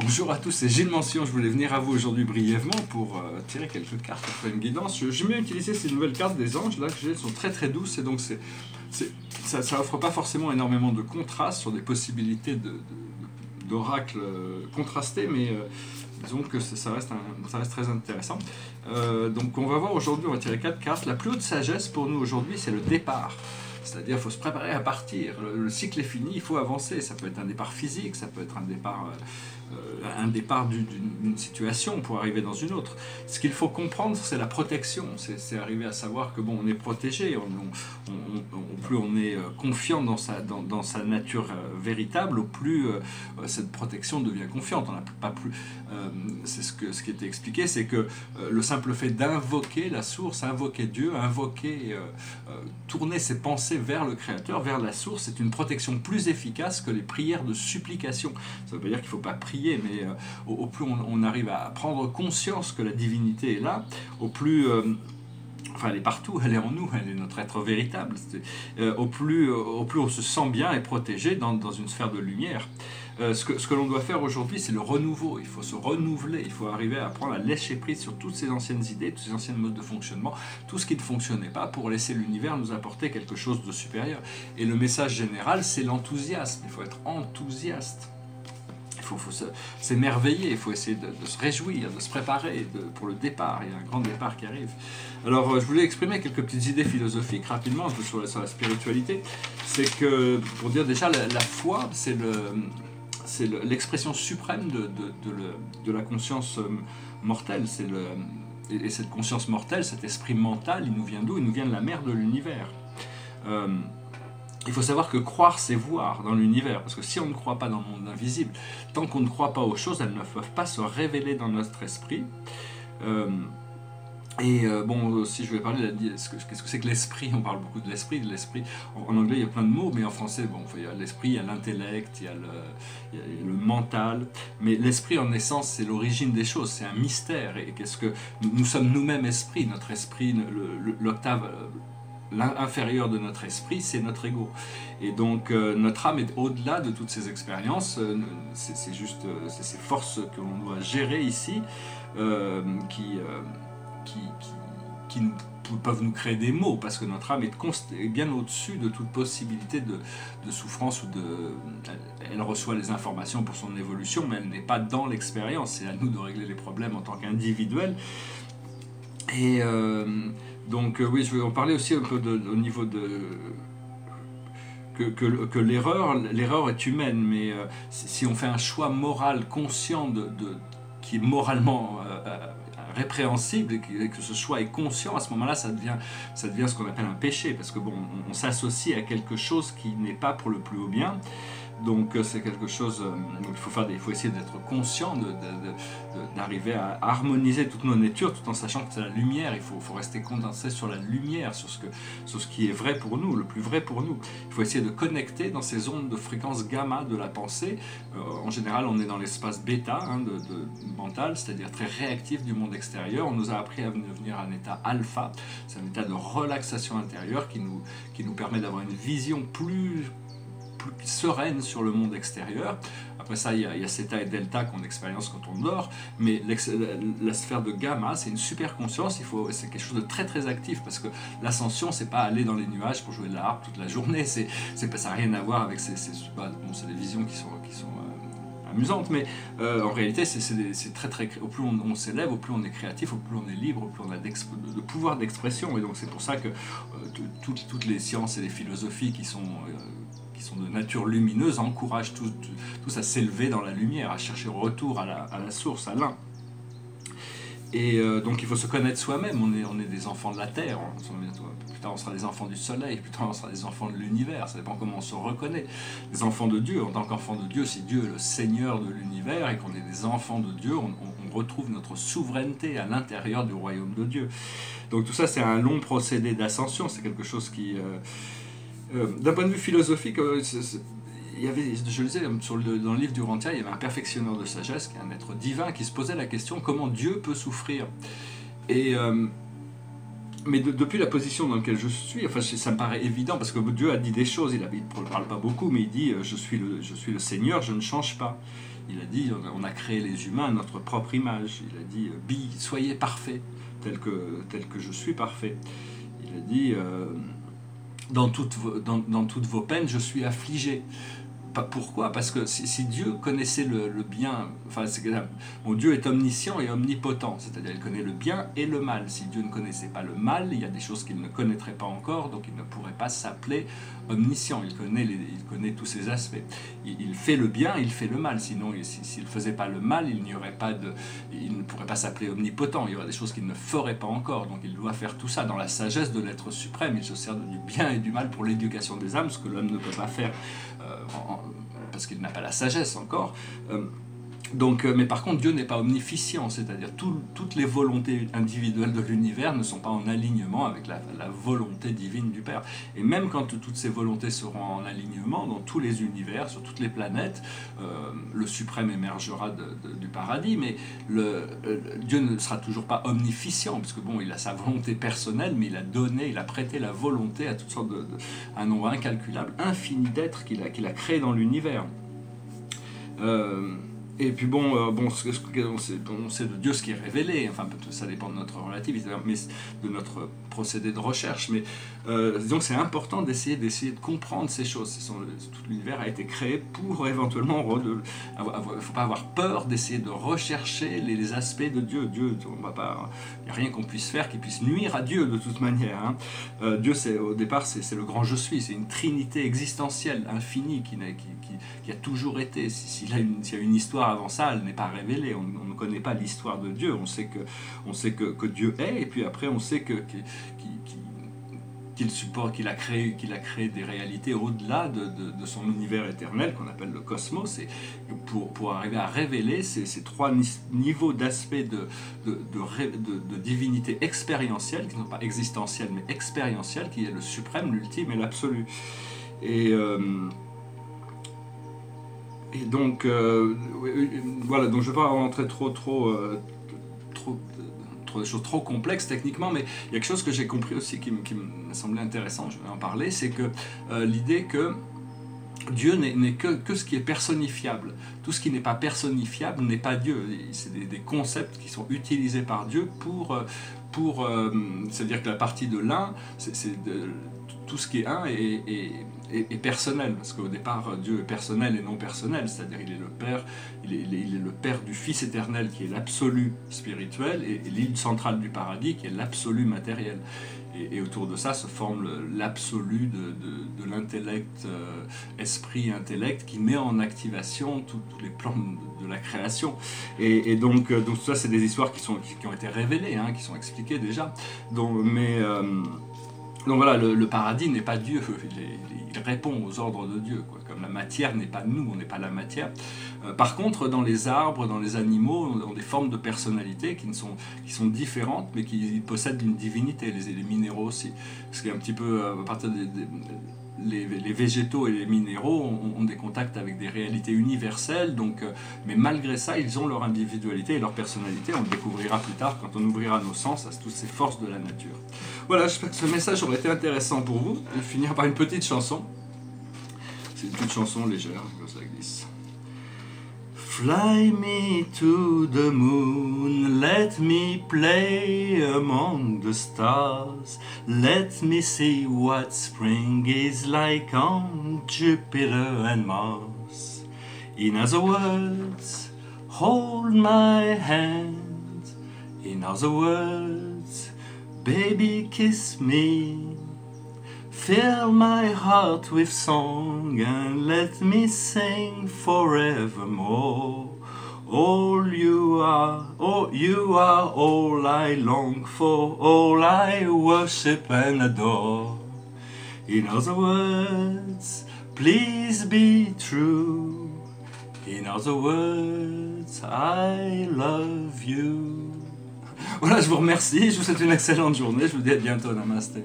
Bonjour à tous, c'est Gilles Mention. Je voulais venir à vous aujourd'hui brièvement pour tirer quelques cartes pour faire une guidance. J'aime bien utiliser ces nouvelles cartes des anges là que j'ai, elles sont très très douces et donc ça offre pas forcément énormément de contraste sur des possibilités d'oracles contrastés, mais disons que ça reste très intéressant. Donc on va voir aujourd'hui, on va tirer 4 cartes. La plus haute sagesse pour nous aujourd'hui, c'est le départ. C'est-à-dire qu'il faut se préparer à partir. Le cycle est fini, il faut avancer. Ça peut être un départ physique, ça peut être un départ d'une situation pour arriver dans une autre. Ce qu'il faut comprendre, c'est la protection. C'est arriver à savoir que bon, on est protégé. Plus on est confiant dans sa nature véritable, au plus cette protection devient confiante. On n'a pas plus. C'est ce qui était expliqué, c'est que le simple fait d'invoquer la source, invoquer Dieu, tourner ses pensées vers le Créateur, vers la source, c'est une protection plus efficace que les prières de supplication. Ça veut pas dire qu'il ne faut pas prier, mais au plus on arrive à prendre conscience que la divinité est là, au plus... Enfin, elle est partout, elle est en nous, elle est notre être véritable. Au plus on se sent bien et protégé dans une sphère de lumière. Ce que l'on doit faire aujourd'hui, c'est le renouveau. Il faut se renouveler, il faut arriver à apprendre à lâcher prise sur toutes ces anciennes idées, tous ces anciens modes de fonctionnement, tout ce qui ne fonctionnait pas pour laisser l'univers nous apporter quelque chose de supérieur. Et le message général, c'est l'enthousiasme. Il faut être enthousiaste. Il faut s'émerveiller, il faut essayer de se réjouir, de se préparer pour le départ. Il y a un grand départ qui arrive. Alors, je voulais exprimer quelques petites idées philosophiques rapidement sur la spiritualité. C'est que, pour dire déjà, la foi, c'est l'expression suprême de la conscience mortelle. Et cette conscience mortelle, cet esprit mental, il nous vient d'où? Il nous vient de la mère de l'univers. Il faut savoir que croire, c'est voir dans l'univers, parce que si on ne croit pas dans le monde invisible, tant qu'on ne croit pas aux choses, elles ne peuvent pas se révéler dans notre esprit. Bon, si je vais parler, qu'est-ce que c'est que l'esprit? On parle beaucoup de l'esprit. En anglais, il y a plein de mots, mais en français, bon, il y a l'esprit, il y a l'intellect, il y a le mental. Mais l'esprit, en essence, c'est l'origine des choses, c'est un mystère. Et qu'est-ce que nous sommes nous-mêmes esprit? Notre esprit, l'octave... L'inférieur de notre esprit, c'est notre ego. Et donc, notre âme est au-delà de toutes ces expériences. C'est juste ces forces que l'on doit gérer ici qui peuvent nous créer des maux, parce que notre âme est bien au-dessus de toute possibilité de souffrance. Elle reçoit les informations pour son évolution, mais elle n'est pas dans l'expérience. C'est à nous de régler les problèmes en tant qu'individuel. Et... donc oui, je vais en parler aussi un peu au niveau que l'erreur est humaine, mais si on fait un choix moral conscient qui est moralement répréhensible, et que ce choix est conscient, à ce moment-là, ça devient ce qu'on appelle un péché, parce que bon, on s'associe à quelque chose qui n'est pas pour le plus haut bien. Donc c'est quelque chose, il faut essayer d'être conscient, d'arriver à harmoniser toute nos natures, tout en sachant que c'est la lumière. Il faut rester condensé sur la lumière, sur ce qui est vrai pour nous, le plus vrai pour nous. Il faut essayer de connecter dans ces ondes de fréquence gamma de la pensée. En général, on est dans l'espace bêta mental, c'est-à-dire très réactif du monde extérieur. On nous a appris à devenir un état alpha, c'est un état de relaxation intérieure qui nous permet d'avoir une vision plus sereine sur le monde extérieur. Après ça, il y a Theta et Delta qu'on expérience quand on dort, mais la sphère de gamma, c'est une super conscience. C'est quelque chose de très très actif, parce que l'ascension, c'est pas aller dans les nuages pour jouer de la harpe toute la journée. Ça n'a rien à voir avec c'est des visions qui sont amusantes, mais en réalité, c'est très très. Au plus on s'élève, au plus on est créatif, au plus on est libre, au plus on a de pouvoir d'expression. Et donc c'est pour ça que toutes les sciences et les philosophies qui sont de nature lumineuse encouragent tous à s'élever dans la lumière, à chercher au retour à la source, à l'un. Et donc il faut se connaître soi-même. On est des enfants de la terre. Plus tard on sera des enfants du soleil, plus tard on sera des enfants de l'univers. Ça dépend comment on se reconnaît. Des enfants de Dieu. En tant qu'enfants de Dieu, si Dieu est le Seigneur de l'univers et qu'on est des enfants de Dieu, on retrouve notre souveraineté à l'intérieur du royaume de Dieu. Donc tout ça, c'est un long procédé d'ascension. C'est quelque chose qui... d'un point de vue philosophique, il y avait, je le disais, dans le livre du Rantia, il y avait un perfectionneur de sagesse, qui est un être divin, qui se posait la question comment Dieu peut souffrir. Mais depuis la position dans laquelle je suis, enfin, ça me paraît évident, parce que Dieu a dit des choses, il ne parle pas beaucoup, mais il dit je suis le Seigneur, je ne change pas. Il a dit, on a créé les humains à notre propre image. Il a dit, soyez parfaits, tel que je suis parfait. Il a dit, dans toutes vos peines, je suis affligé. Pourquoi? Parce que si Dieu connaissait le bien, enfin, bon, Dieu est omniscient et omnipotent, c'est-à-dire il connaît le bien et le mal. Si Dieu ne connaissait pas le mal, il y a des choses qu'il ne connaîtrait pas encore, donc il ne pourrait pas s'appeler omniscient. Il connaît tous ces aspects. Il fait le bien, il fait le mal. Sinon, s'il ne faisait pas le mal, il ne pourrait pas s'appeler omnipotent. Il y aurait des choses qu'il ne ferait pas encore. Donc il doit faire tout ça dans la sagesse de l'être suprême. Il se sert du bien et du mal pour l'éducation des âmes, ce que l'homme ne peut pas faire parce qu'il n'a pas la sagesse encore. Mais par contre, Dieu n'est pas omniscient, c'est-à-dire toutes les volontés individuelles de l'univers ne sont pas en alignement avec la volonté divine du Père. Et même quand toutes ces volontés seront en alignement dans tous les univers, sur toutes les planètes, le suprême émergera du paradis, mais Dieu ne sera toujours pas omniscient, parce que bon, il a sa volonté personnelle, mais il a prêté la volonté à toutes sortes un nombre incalculable, infini d'êtres qu'il a créé dans l'univers. Et puis on sait de Dieu ce qui est révélé, enfin ça dépend de notre relativité, mais de notre procédé de recherche, mais disons que c'est important d'essayer de comprendre ces choses. Tout l'univers a été créé pour éventuellement, il ne faut pas avoir peur d'essayer de rechercher les aspects de Dieu. Il n'y a rien qu'on puisse faire qui puisse nuire à Dieu de toute manière. Hein. Dieu, au départ, c'est le grand je suis, c'est une trinité existentielle, infinie, qui a toujours été. S'il y a une histoire avant ça, elle n'est pas révélée. On ne connaît pas l'histoire de Dieu. On sait que Dieu est, et puis après on sait qu'il a créé des réalités au-delà de son univers éternel qu'on appelle le cosmos, et pour arriver à révéler ces trois niveaux d'aspect de divinité expérientielle, qui ne sont pas existentielles mais expérientielles, qui est le suprême, l'ultime et l'absolu. Et donc, voilà, donc je ne vais pas rentrer trop des choses trop complexes techniquement, mais il y a quelque chose que j'ai compris aussi qui m'a semblé intéressant, je vais en parler, c'est que l'idée que Dieu n'est que ce qui est personnifiable. Tout ce qui n'est pas personnifiable n'est pas Dieu. C'est des concepts qui sont utilisés par Dieu c'est-à-dire que la partie de l'un, tout ce qui est un est personnel, parce qu'au départ Dieu est personnel et non personnel, c'est-à-dire il est le Père, il est le Père du Fils éternel qui est l'absolu spirituel, et l'île centrale du paradis qui est l'absolu matériel. Et autour de ça se forme l'absolu de l'intellect, esprit-intellect, qui met en activation tous les plans de la création. Et donc ça, c'est des histoires qui ont été révélées, hein, qui sont expliquées déjà. Donc voilà, le paradis n'est pas Dieu, il répond aux ordres de Dieu, quoi. Comme la matière n'est pas nous, on n'est pas la matière. Par contre, dans les arbres, dans les animaux, on a des formes de personnalité qui sont différentes, mais qui possèdent une divinité, les minéraux aussi. Parce qu'il y a un petit peu, à partir les végétaux et les minéraux ont des contacts avec des réalités universelles, mais malgré ça, ils ont leur individualité et leur personnalité. On le découvrira plus tard quand on ouvrira nos sens à toutes ces forces de la nature. Voilà, j'espère que ce message aurait été intéressant pour vous. Je vais finir par une petite chanson. C'est une petite chanson légère, comme ça glisse. Fly me to the moon, let me play among the stars. Let me see what spring is like on Jupiter and Mars. In other words, hold my hand. In other words, baby kiss me. Fill my heart with song and let me sing forevermore. You are all I long for, all I worship and adore. In other words, please be true. In other words, I love you. Voilà, je vous remercie, je vous souhaite une excellente journée, je vous dis à bientôt, namasté.